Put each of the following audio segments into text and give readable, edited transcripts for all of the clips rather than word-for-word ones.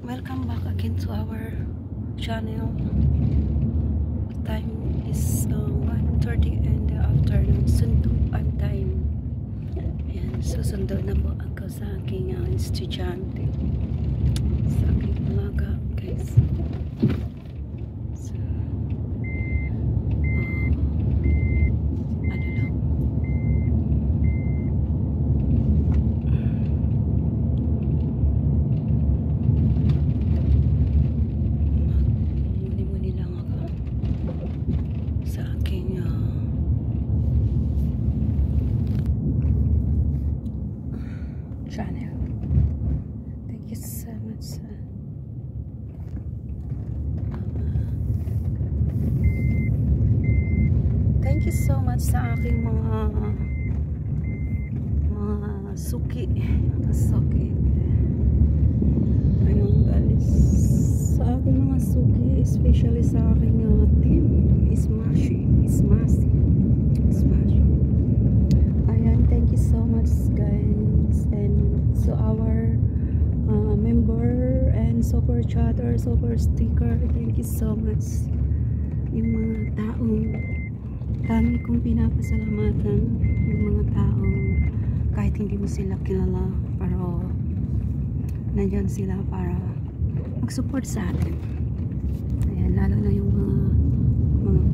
Welcome back again to our channel. Time is 1:30 in the afternoon. Sundo ang time. Ayan, susundo na po ako sa aking estudyante. Sa aking alaga, guys. So, ano lang. Muni-muni lang ako sa aking channel. Thank you so much. Thank you so much sa aking mga suki. Ayun guys, sa aking mga suki, especially sa aking team Smash. Ayan, thank you so much guys, and so our member and super chatter, super sticker, thank you so much. Yung mga taong dami kong pinapasalamatan, yung mga taong kahit hindi mo sila kilala pero nandyan sila para mag-support sa atin. Ayan, lalo na yung mga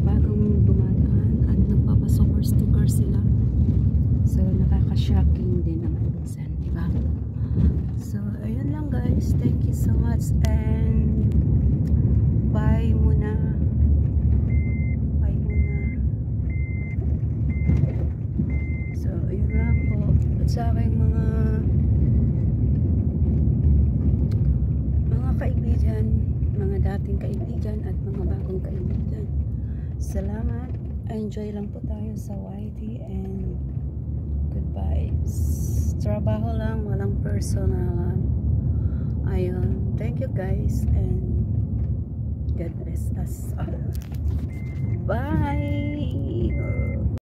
bagong dumadaan at nagpapa-super sticker sila. So, nakaka-shocking din naman minsan, di ba? So, ayun lang guys. Thank you so much and bye muna. So, ayun lang po. At sa aking mga kaibigan, mga dating kaibigan at mga bagong kaibigan. Salamat. Enjoy lang po tayo sa YT and goodbye. Trabaho lang, walang personal. Ayun. Thank you guys and God bless us all. Bye!